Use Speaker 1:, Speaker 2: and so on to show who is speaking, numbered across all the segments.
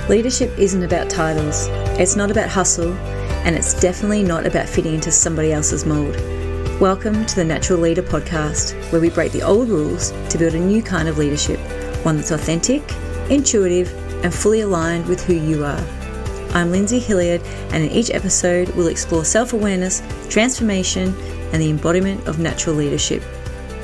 Speaker 1: Leadership isn't about titles, it's not about hustle, and it's definitely not about fitting into somebody else's mold. Welcome to the Natural Leader podcast, where we break the old rules to build a new kind of leadership, one that's authentic, intuitive, and fully aligned with who you are. I'm Lindsay Hilliard, and in each episode we'll explore self-awareness, transformation, and the embodiment of natural leadership.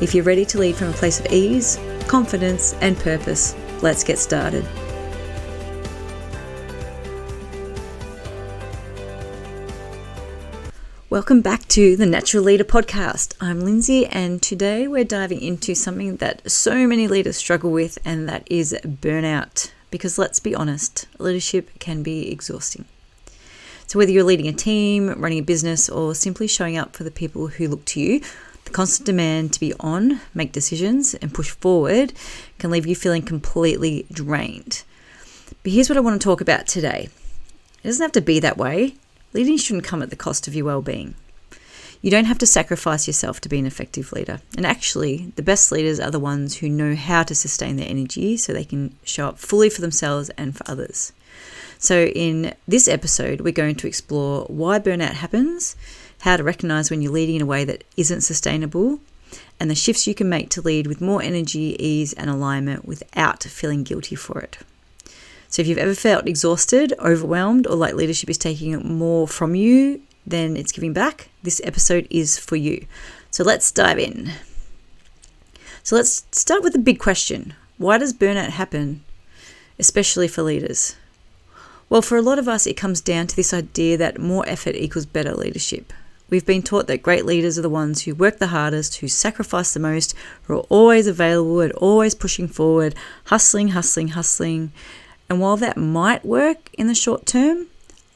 Speaker 1: If you're ready to lead from a place of ease, confidence, and purpose, let's get started. Welcome back to the Natural Leader podcast. I'm Lindsay, and today we're diving into something that so many leaders struggle with, and that is burnout. Because let's be honest, leadership can be exhausting. So whether you're leading a team, running a business, or simply showing up for the people who look to you, the constant demand to be on, make decisions, and push forward can leave you feeling completely drained. But here's what I want to talk about today. It doesn't have to be that way. Leading shouldn't come at the cost of your well-being. You don't have to sacrifice yourself to be an effective leader. And actually, the best leaders are the ones who know how to sustain their energy so they can show up fully for themselves and for others. So in this episode, we're going to explore why burnout happens, how to recognize when you're leading in a way that isn't sustainable, and the shifts you can make to lead with more energy, ease, and alignment without feeling guilty for it. So if you've ever felt exhausted, overwhelmed, or like leadership is taking more from you than it's giving back, this episode is for you. So let's dive in. So let's start with the big question. Why does burnout happen, especially for leaders? Well, for a lot of us, it comes down to this idea that more effort equals better leadership. We've been taught that great leaders are the ones who work the hardest, who sacrifice the most, who are always available and always pushing forward, hustling. And while that might work in the short term,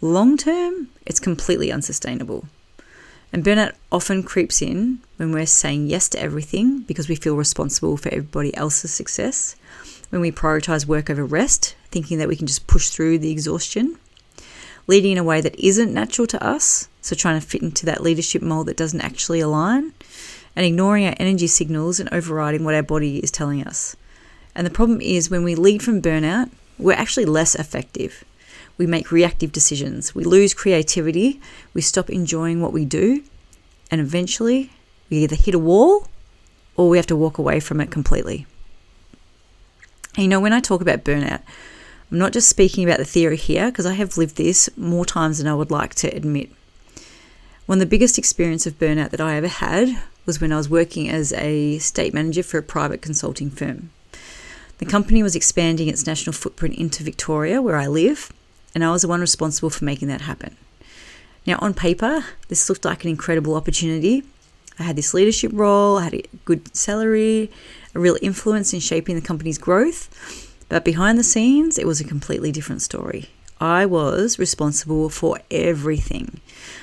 Speaker 1: long term, it's completely unsustainable. And burnout often creeps in when we're saying yes to everything because we feel responsible for everybody else's success, when we prioritize work over rest, thinking that we can just push through the exhaustion, leading in a way that isn't natural to us, so trying to fit into that leadership mold that doesn't actually align, and ignoring our energy signals and overriding what our body is telling us. And the problem is when we lead from burnout, we're actually less effective. We make reactive decisions. We lose creativity. We stop enjoying what we do. And eventually, we either hit a wall or we have to walk away from it completely. And when I talk about burnout, I'm not just speaking about the theory here because I have lived this more times than I would like to admit. One of the biggest experiences of burnout that I ever had was when I was working as a state manager for a private consulting firm. The company was expanding its national footprint into Victoria, where I live, and I was the one responsible for making that happen. Now, on paper, this looked like an incredible opportunity. I had this leadership role, I had a good salary, a real influence in shaping the company's growth, but behind the scenes, it was a completely different story. I was responsible for everything.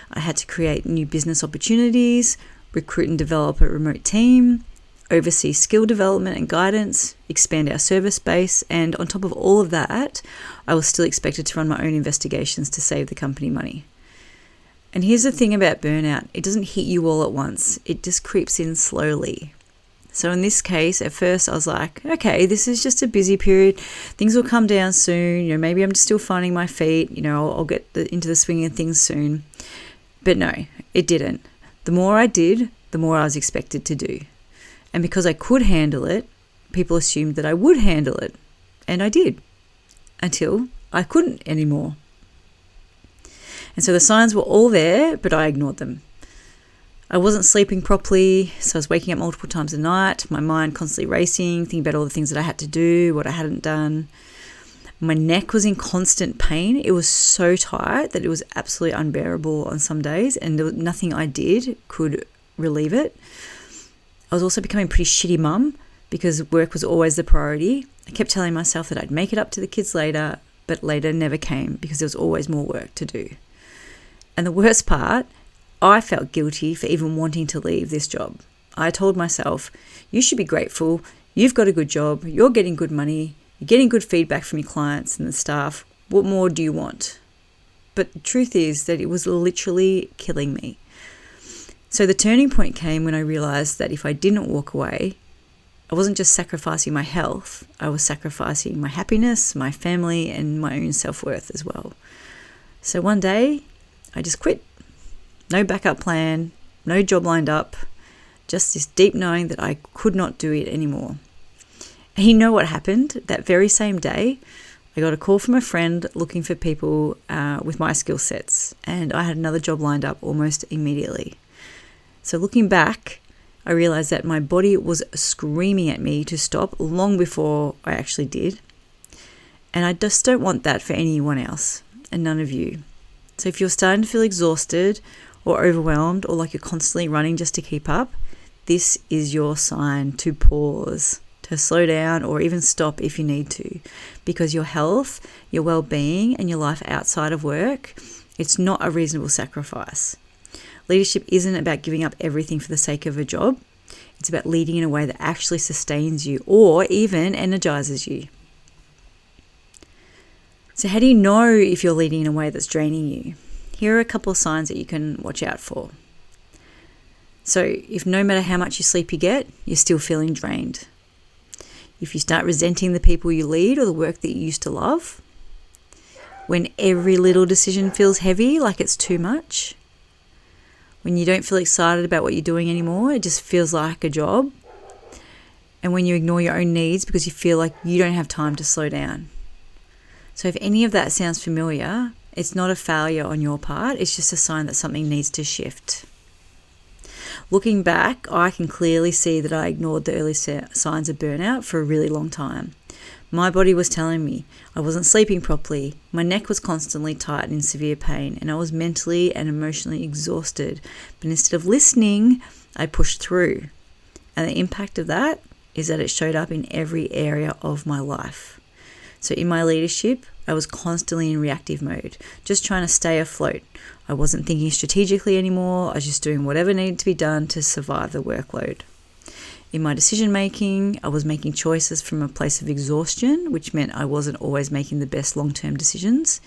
Speaker 1: I had to create new business opportunities, recruit and develop a remote team, oversee skill development and guidance, expand our service base, and on top of all of that, I was still expected to run my own investigations to save the company money. And here's the thing about burnout, it doesn't hit you all at once, it just creeps in slowly. So in this case, at first I was like, okay, this is just a busy period, things will come down soon, maybe I'm just still finding my feet, I'll get into the swing of things soon. But no, it didn't. The more I did, the more I was expected to do. And because I could handle it, people assumed that I would handle it. And I did. Until I couldn't anymore. And so the signs were all there, but I ignored them. I wasn't sleeping properly, so I was waking up multiple times a night, my mind constantly racing, thinking about all the things that I had to do, what I hadn't done. My neck was in constant pain. It was so tight that it was absolutely unbearable on some days, and there was nothing I did could relieve it. I was also becoming a pretty shitty mum because work was always the priority. I kept telling myself that I'd make it up to the kids later, but later never came because there was always more work to do. And the worst part, I felt guilty for even wanting to leave this job. I told myself, you should be grateful, you've got a good job, you're getting good money, you're getting good feedback from your clients and the staff, what more do you want? But the truth is that it was literally killing me. So the turning point came when I realized that if I didn't walk away, I wasn't just sacrificing my health, I was sacrificing my happiness, my family, and my own self-worth as well. So one day, I just quit. No backup plan, no job lined up, just this deep knowing that I could not do it anymore. And you know what happened? That very same day, I got a call from a friend looking for people with my skill sets, and I had another job lined up almost immediately. So looking back, I realized that my body was screaming at me to stop long before I actually did. And I just don't want that for anyone else, and none of you. So if you're starting to feel exhausted or overwhelmed, or like you're constantly running just to keep up, this is your sign to pause, to slow down, or even stop if you need to, because your health, your well-being, and your life outside of work, it's not a reasonable sacrifice. Leadership isn't about giving up everything for the sake of a job. It's about leading in a way that actually sustains you or even energizes you. So how do you know if you're leading in a way that's draining you? Here are a couple of signs that you can watch out for. So if no matter how much sleep you get, you're still feeling drained. If you start resenting the people you lead or the work that you used to love. When every little decision feels heavy, like it's too much. When you don't feel excited about what you're doing anymore, it just feels like a job. And when you ignore your own needs because you feel like you don't have time to slow down. So if any of that sounds familiar, it's not a failure on your part, it's just a sign that something needs to shift. Looking back, I can clearly see that I ignored the early signs of burnout for a really long time. My body was telling me I wasn't sleeping properly, my neck was constantly tight and in severe pain, and I was mentally and emotionally exhausted. But instead of listening, I pushed through. And the impact of that is that it showed up in every area of my life. So in my leadership, I was constantly in reactive mode, just trying to stay afloat. I wasn't thinking strategically anymore. I was just doing whatever needed to be done to survive the workload. In my decision making, I was making choices from a place of exhaustion, which meant I wasn't always making the best long-term decisions.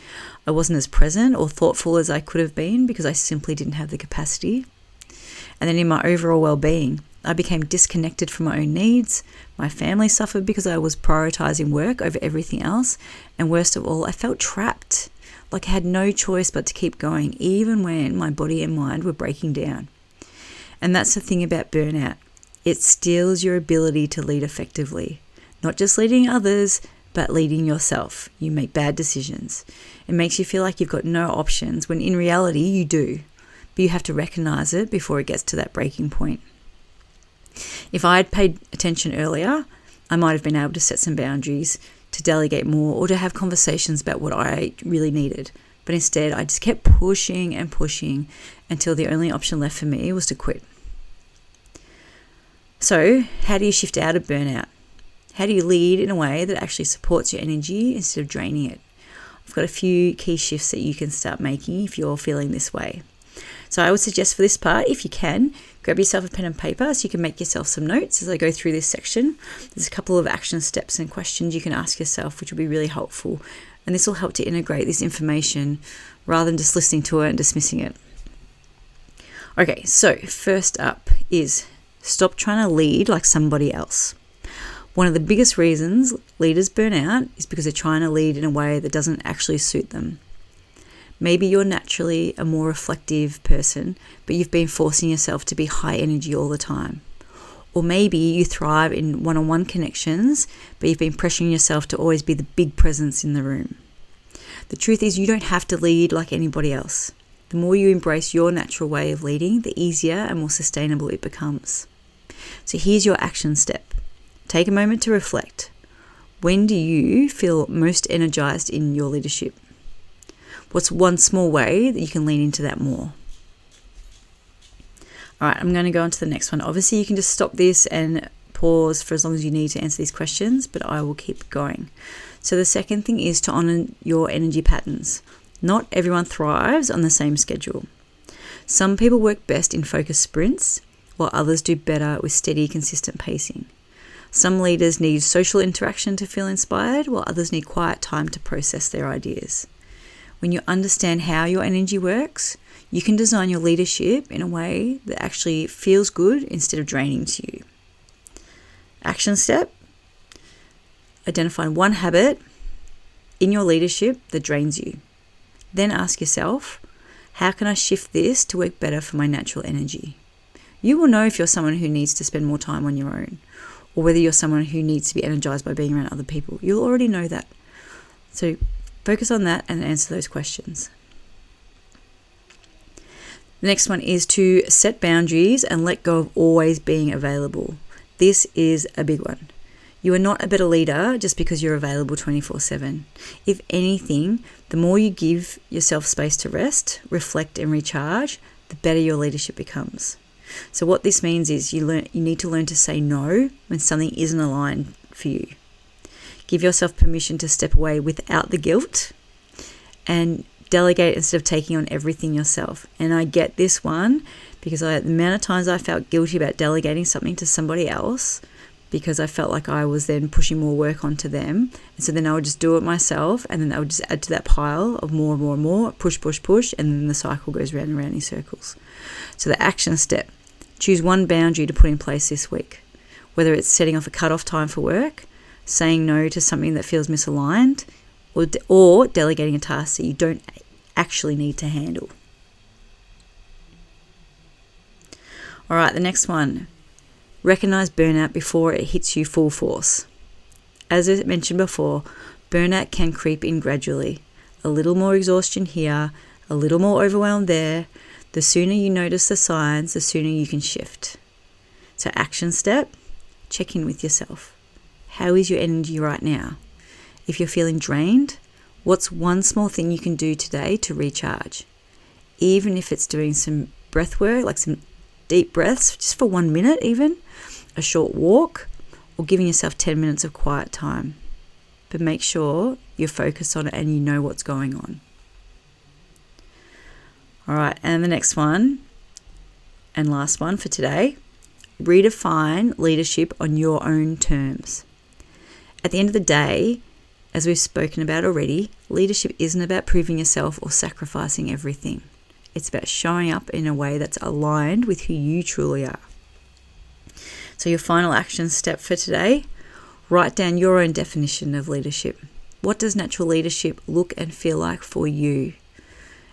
Speaker 1: I wasn't as present or thoughtful as I could have been because I simply didn't have the capacity. And then in my overall well-being, I became disconnected from my own needs. My family suffered because I was prioritizing work over everything else. And worst of all, I felt trapped, like I had no choice but to keep going, even when my body and mind were breaking down. And that's the thing about burnout. It steals your ability to lead effectively, not just leading others, but leading yourself. You make bad decisions. It makes you feel like you've got no options when in reality you do, but you have to recognize it before it gets to that breaking point. If I had paid attention earlier, I might have been able to set some boundaries, to delegate more, or to have conversations about what I really needed. But instead, I just kept pushing and pushing until the only option left for me was to quit. So, how do you shift out of burnout? How do you lead in a way that actually supports your energy instead of draining it? I've got a few key shifts that you can start making if you're feeling this way. So I would suggest for this part, if you can, grab yourself a pen and paper so you can make yourself some notes as I go through this section. There's a couple of action steps and questions you can ask yourself, which will be really helpful. And this will help to integrate this information rather than just listening to it and dismissing it. Okay, so first up is stop trying to lead like somebody else. One of the biggest reasons leaders burn out is because they're trying to lead in a way that doesn't actually suit them. Maybe you're naturally a more reflective person, but you've been forcing yourself to be high energy all the time. Or maybe you thrive in one-on-one connections, but you've been pressuring yourself to always be the big presence in the room. The truth is you don't have to lead like anybody else. The more you embrace your natural way of leading, the easier and more sustainable it becomes. So here's your action step. Take a moment to reflect. When do you feel most energized in your leadership? What's one small way that you can lean into that more? All right, I'm going to go on to the next one. Obviously, you can just stop this and pause for as long as you need to answer these questions, but I will keep going. So the second thing is to honor your energy patterns. Not everyone thrives on the same schedule. Some people work best in focused sprints, while others do better with steady, consistent pacing. Some leaders need social interaction to feel inspired, while others need quiet time to process their ideas. When you understand how your energy works, you can design your leadership in a way that actually feels good instead of draining to you. Action step: identify one habit in your leadership that drains you. Then ask yourself, how can I shift this to work better for my natural energy? You will know if you're someone who needs to spend more time on your own, or whether you're someone who needs to be energized by being around other people. You'll already know that. So focus on that and answer those questions. The next one is to set boundaries and let go of always being available. This is a big one. You are not a better leader just because you're available 24/7. If anything, the more you give yourself space to rest, reflect and recharge, the better your leadership becomes. So what this means is you need to learn to say no when something isn't aligned for you. Give yourself permission to step away without the guilt, and delegate instead of taking on everything yourself. And I get this one because the amount of times I felt guilty about delegating something to somebody else because I felt like I was then pushing more work onto them. And so then I would just do it myself, and then I would just add to that pile of more and more and more, push, and then the cycle goes round and round in circles. So the action step: choose one boundary to put in place this week, whether it's setting off a cut-off time for work, saying no to something that feels misaligned, or delegating a task that you don't actually need to handle. All right, the next one. Recognize burnout before it hits you full force. As I mentioned before, burnout can creep in gradually. A little more exhaustion here, a little more overwhelm there. The sooner you notice the signs, the sooner you can shift. So action step: check in with yourself. How is your energy right now? If you're feeling drained, what's one small thing you can do today to recharge? Even if it's doing some breath work, like some deep breaths, just for 1 minute even, a short walk, or giving yourself 10 minutes of quiet time. But make sure you're focused on it and you know what's going on. All right, and the next one, and last one for today: redefine leadership on your own terms. At the end of the day, as we've spoken about already, leadership isn't about proving yourself or sacrificing everything. It's about showing up in a way that's aligned with who you truly are. So your final action step for today: write down your own definition of leadership. What does natural leadership look and feel like for you?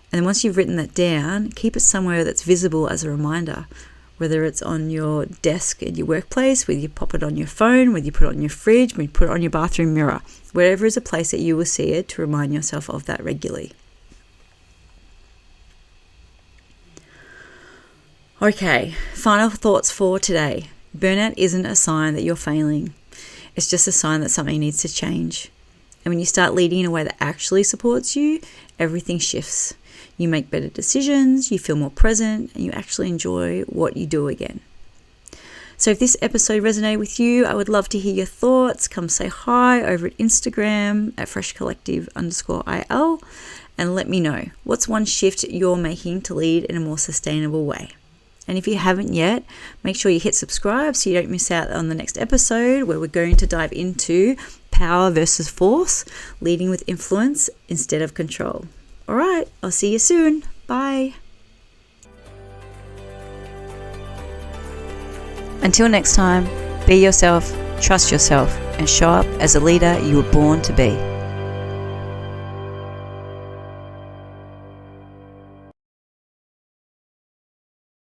Speaker 1: And then once you've written that down, keep it somewhere that's visible as a reminder, whether it's on your desk at your workplace, whether you pop it on your phone, whether you put it on your fridge, whether you put it on your bathroom mirror, wherever is a place that you will see it, to remind yourself of that regularly. Okay, final thoughts for today. Burnout isn't a sign that you're failing. It's just a sign that something needs to change. And when you start leading in a way that actually supports you, everything shifts. You make better decisions, you feel more present, and you actually enjoy what you do again. So if this episode resonated with you, I would love to hear your thoughts. Come say hi over at Instagram at freshcollective_IL and let me know what's one shift you're making to lead in a more sustainable way. And if you haven't yet, make sure you hit subscribe so you don't miss out on the next episode, where we're going to dive into power versus force, leading with influence instead of control. All right, I'll see you soon. Bye. Until next time, be yourself, trust yourself, and show up as a leader you were born to be.